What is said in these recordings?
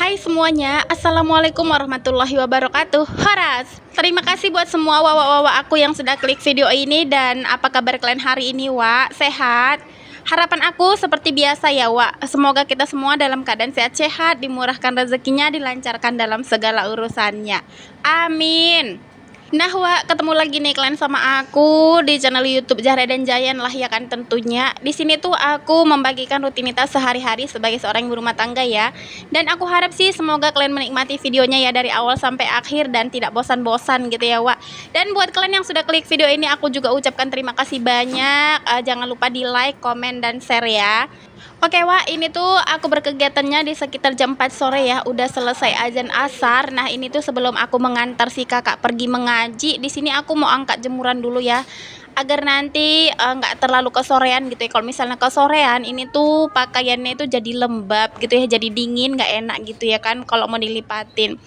Hai semuanya, Assalamualaikum warahmatullahi wabarakatuh. Horas, terima kasih buat semua wawa-wawa aku yang sudah klik video ini. Dan apa kabar kalian hari ini, Wak? Sehat? Harapan aku seperti biasa ya, Wak. Semoga kita semua dalam keadaan sehat-sehat, dimurahkan rezekinya, dilancarkan dalam segala urusannya. Amin. Nah, Wak, ketemu lagi nih kalian sama aku di channel YouTube Zahra dan Jayan lah ya kan tentunya. Di sini tuh aku membagikan rutinitas sehari-hari sebagai seorang ibu rumah tangga ya. Dan aku harap sih semoga kalian menikmati videonya ya dari awal sampai akhir dan tidak bosan-bosan gitu ya, Wak. Dan buat kalian yang sudah klik video ini aku juga ucapkan terima kasih banyak. Jangan lupa di like, komen, dan share ya. Oke, Wak, ini tuh aku berkegiatannya di sekitar jam 4 sore ya. Udah selesai azan asar. Nah, ini tuh sebelum aku mengantar si kakak pergi mengaji, di sini aku mau angkat jemuran dulu ya. Agar nanti nggak terlalu kesorean gitu ya. Kalau misalnya kesorean, ini tuh pakaiannya itu jadi lembab gitu ya, jadi dingin, nggak enak gitu ya kan kalau mau dilipatin.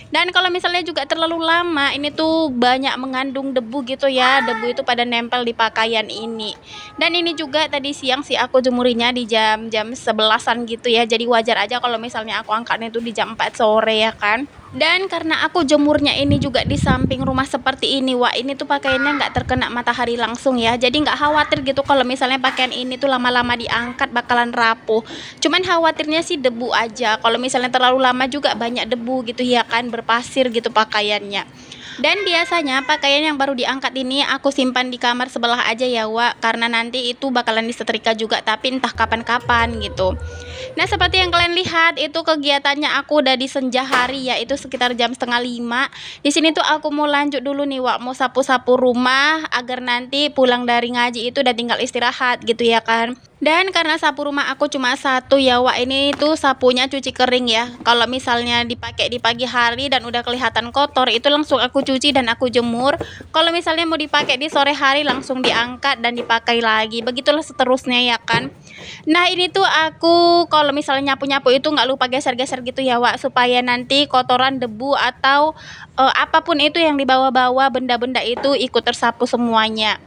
Dan kalau misalnya juga terlalu lama, ini tuh banyak mengandung debu gitu ya. Debu itu pada nempel di pakaian ini. Dan ini juga tadi siang sih aku jemurinya di jam 11-an gitu ya. Jadi wajar aja kalau misalnya aku angkatnya itu di jam 4 sore ya kan. Dan karena aku jemurnya ini juga di samping rumah seperti ini, Wah, ini tuh pakaiannya nggak terkena matahari langsung ya. Jadi nggak khawatir gitu kalau misalnya pakaian ini tuh lama-lama diangkat bakalan rapuh. Cuman khawatirnya sih debu aja. Kalau misalnya terlalu lama juga banyak debu gitu ya kan, berpasir gitu pakaiannya. Dan biasanya pakaian yang baru diangkat ini aku simpan di kamar sebelah aja ya, Wak, karena nanti itu bakalan disetrika juga, tapi entah kapan-kapan gitu. Nah, seperti yang kalian lihat itu kegiatannya aku udah di senja hari ya, itu sekitar jam setengah 5. Di sini tuh aku mau lanjut dulu nih, Wak, mau sapu-sapu rumah agar nanti pulang dari ngaji itu udah tinggal istirahat gitu ya kan. Dan karena sapu rumah aku cuma satu ya, Wak, ini tuh sapunya cuci kering ya. Kalau misalnya dipakai di pagi hari dan udah kelihatan kotor, itu langsung aku cuci dan aku jemur. Kalau misalnya mau dipakai di sore hari langsung diangkat dan dipakai lagi. Begitulah seterusnya ya kan. Nah, ini tuh aku kalau misalnya nyapu-nyapu itu nggak lupa geser-geser gitu ya, Wak, supaya nanti kotoran, debu atau apapun itu yang dibawa-bawa benda-benda itu ikut tersapu semuanya.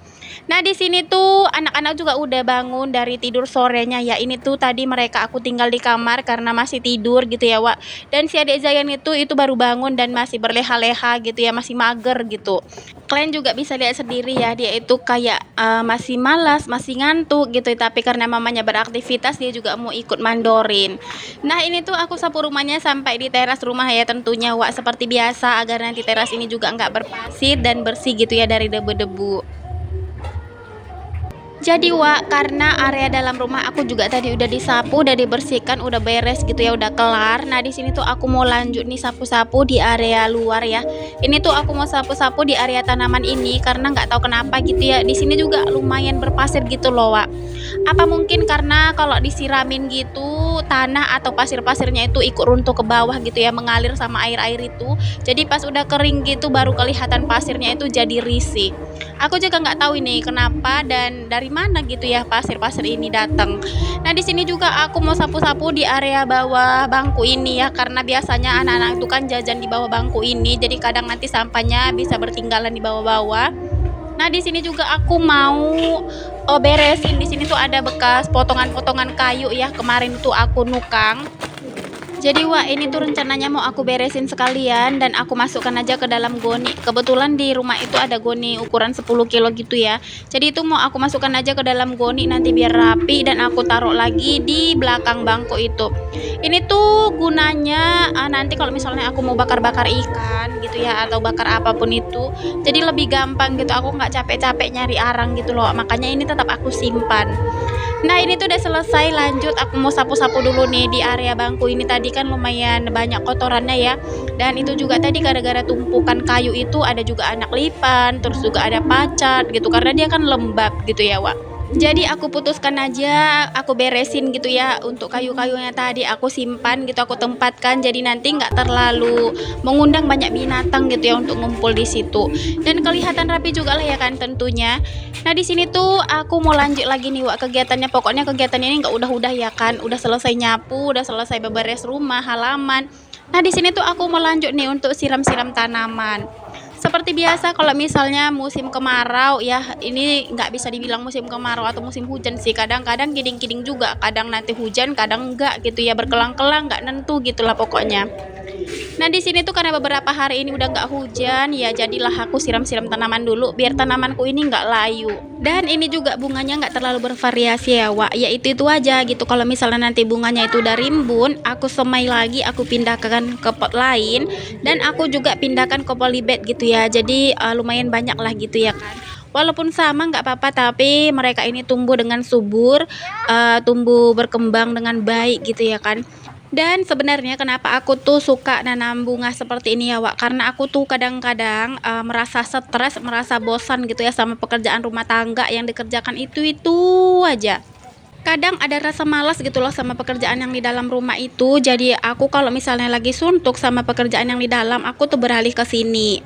Nah, di sini tuh anak-anak juga udah bangun dari tidur sorenya ya. Ini tuh tadi mereka aku tinggal di kamar karena masih tidur gitu ya, Wak. Dan si adik Zayan itu baru bangun dan masih berleha-leha gitu ya, masih mager gitu. Kalian juga bisa lihat sendiri ya, dia itu kayak masih malas, masih ngantuk gitu. Tapi karena mamanya beraktivitas, dia juga mau ikut mandorin. Nah, ini tuh aku sapu rumahnya sampai di teras rumah ya tentunya, Wak, seperti biasa agar nanti teras ini juga nggak berpasir dan bersih gitu ya dari debu-debu. Jadi, Wak, karena area dalam rumah aku juga tadi udah disapu, udah dibersihkan, udah beres gitu ya, udah kelar. Nah, di sini tuh aku mau lanjut nih sapu-sapu di area luar ya. Ini tuh aku mau sapu-sapu di area tanaman ini karena nggak tahu kenapa gitu ya. Di sini juga lumayan berpasir gitu loh, Wak. Apa mungkin karena kalau disiramin gitu tanah atau pasir-pasirnya itu ikut runtuh ke bawah gitu ya, mengalir sama air-air itu. Jadi pas udah kering gitu baru kelihatan pasirnya itu jadi risih. Aku juga nggak tahu ini kenapa dan dari mana gitu ya pasir-pasir ini datang. Nah, di sini juga aku mau sapu-sapu di area bawah bangku ini ya, karena biasanya anak-anak itu kan jajan di bawah bangku ini. Jadi kadang nanti sampahnya bisa bertinggalan di bawah-bawah. Nah, di sini juga aku mau beresin. Di sini tuh ada bekas potongan-potongan kayu ya. Kemarin tuh aku nukang. Jadi, Wak, ini tuh rencananya mau aku beresin sekalian dan aku masukkan aja ke dalam goni. Kebetulan di rumah itu ada goni ukuran 10 kilo gitu ya. Jadi itu mau aku masukkan aja ke dalam goni nanti biar rapi dan aku taruh lagi di belakang bangku itu. Ini tuh gunanya nanti kalau misalnya aku mau bakar-bakar ikan gitu ya atau bakar apapun itu. Jadi lebih gampang gitu, aku nggak capek-capek nyari arang gitu loh. Makanya ini tetap aku simpan. Nah, ini tuh udah selesai, lanjut aku mau sapu-sapu dulu nih di area bangku ini. Tadi kan lumayan banyak kotorannya ya. Dan itu juga tadi gara-gara tumpukan kayu itu ada juga anak lipan, terus juga ada pacat gitu karena dia kan lembab gitu ya, Wak. Jadi aku putuskan aja aku beresin gitu ya, untuk kayu-kayunya tadi aku simpan gitu, aku tempatkan jadi nanti nggak terlalu mengundang banyak binatang gitu ya untuk ngumpul di situ. Dan kelihatan rapi juga lah ya kan tentunya. Nah, di sini tuh aku mau lanjut lagi nih, Wak, kegiatannya. Pokoknya kegiatan ini nggak udah ya kan. Udah selesai nyapu, udah selesai beberes rumah, halaman. Nah, di sini tuh aku mau lanjut nih untuk siram-siram tanaman. Seperti biasa kalau misalnya musim kemarau ya, ini nggak bisa dibilang musim kemarau atau musim hujan sih. Kadang-kadang kiding-kiding juga, kadang nanti hujan, kadang enggak gitu ya, berkelang-kelang, nggak nentu gitulah pokoknya. Nah, di sini tuh karena beberapa hari ini udah nggak hujan, ya jadilah aku siram-siram tanaman dulu biar tanamanku ini nggak layu. Dan ini juga bunganya nggak terlalu bervariasi ya, Wak. Ya itu aja gitu. Kalau misalnya nanti bunganya itu udah rimbun, aku semai lagi, aku pindahkan ke pot lain dan aku juga pindahkan ke polybag gitu ya. Jadi lumayan banyak lah gitu ya kan. Walaupun sama nggak apa-apa, tapi mereka ini tumbuh dengan subur, tumbuh berkembang dengan baik gitu ya kan. Dan sebenarnya kenapa aku tuh suka nanam bunga seperti ini ya, Wak? Karena aku tuh kadang-kadang merasa stres, merasa bosan gitu ya sama pekerjaan rumah tangga yang dikerjakan itu aja. Kadang ada rasa malas gitu loh sama pekerjaan yang di dalam rumah itu. Jadi aku kalau misalnya lagi suntuk sama pekerjaan yang di dalam, aku tuh beralih ke sini.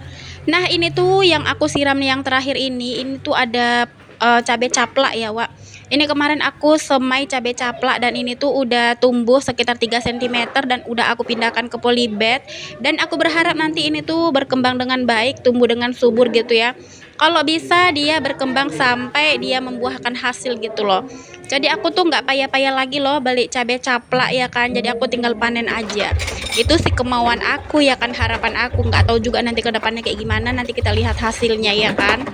Nah, ini tuh yang aku siram yang terakhir ini tuh ada cabai caplak ya, Wak. Ini kemarin aku semai cabai caplak dan ini tuh udah tumbuh sekitar 3 cm dan udah aku pindahkan ke polybag dan aku berharap nanti ini tuh berkembang dengan baik, tumbuh dengan subur gitu ya. Kalau bisa dia berkembang sampai dia membuahkan hasil gitu loh. Jadi aku tuh nggak payah-payah lagi loh balik cabai caplak ya kan. Jadi aku tinggal panen aja. Itu sih kemauan aku ya kan, harapan aku. Nggak tahu juga nanti ke depannya kayak gimana, nanti kita lihat hasilnya ya kan.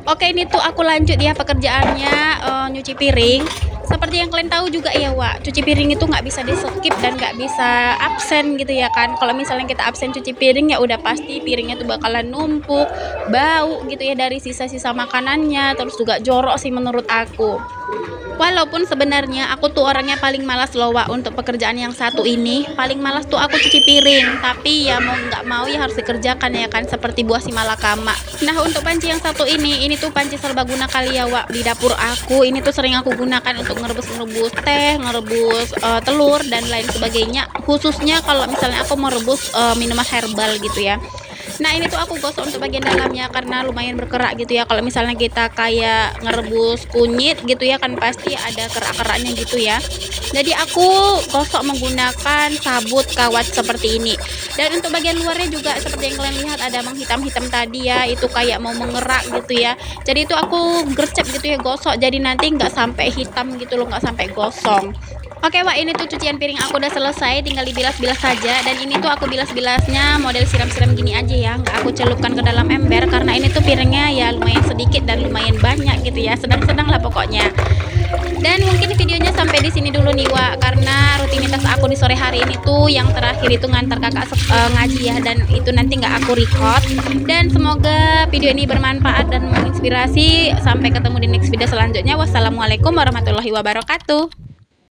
Oke, ini tuh aku lanjut ya pekerjaannya, nyuci piring. Seperti yang kalian tahu juga ya, Wak, cuci piring itu nggak bisa di-skip dan nggak bisa absen gitu ya kan. Kalau misalnya kita absen cuci piring ya udah pasti piringnya tuh bakalan numpuk, bau gitu ya dari sisa-sisa makanannya, terus juga jorok sih menurut aku. Walaupun sebenarnya aku tuh orangnya paling malas loh, Wak, untuk pekerjaan yang satu ini. Paling malas tuh aku cuci piring, tapi ya mau nggak mau ya harus dikerjakan ya kan, seperti buah si malakama. Nah, untuk panci yang satu ini tuh panci serbaguna kali ya, Wak, di dapur aku. Ini tuh sering aku gunakan untuk ngerebus-ngerebus teh, ngerebus telur dan lain sebagainya. Khususnya kalau misalnya aku mau rebus minuman herbal gitu ya. Nah, ini tuh aku gosok untuk bagian dalamnya karena lumayan berkerak gitu ya. Kalau misalnya kita kayak ngerebus kunyit gitu ya kan pasti ada kerak-keraknya gitu ya. Jadi aku gosok menggunakan sabut kawat seperti ini. Dan untuk bagian luarnya juga seperti yang kalian lihat ada menghitam-hitam tadi ya. Itu kayak mau mengerak gitu ya. Jadi itu aku gercep gitu ya, gosok. Jadi nanti nggak sampai hitam gitu loh, nggak sampai gosong. Oke, Wak, ini tuh cucian piring aku udah selesai, tinggal dibilas-bilas saja. Dan ini tuh aku bilas-bilasnya model siram-siram gini aja ya, nggak aku celupkan ke dalam ember karena ini tuh piringnya ya lumayan sedikit dan lumayan banyak gitu ya, sedang-sedang lah pokoknya. Dan mungkin videonya sampai di sini dulu nih, Wak, karena rutinitas aku di sore hari ini tuh yang terakhir itu ngantar kakak ngaji ya, dan itu nanti nggak aku record. Dan semoga video ini bermanfaat dan menginspirasi. Sampai ketemu di next video selanjutnya. Wassalamualaikum warahmatullahi wabarakatuh.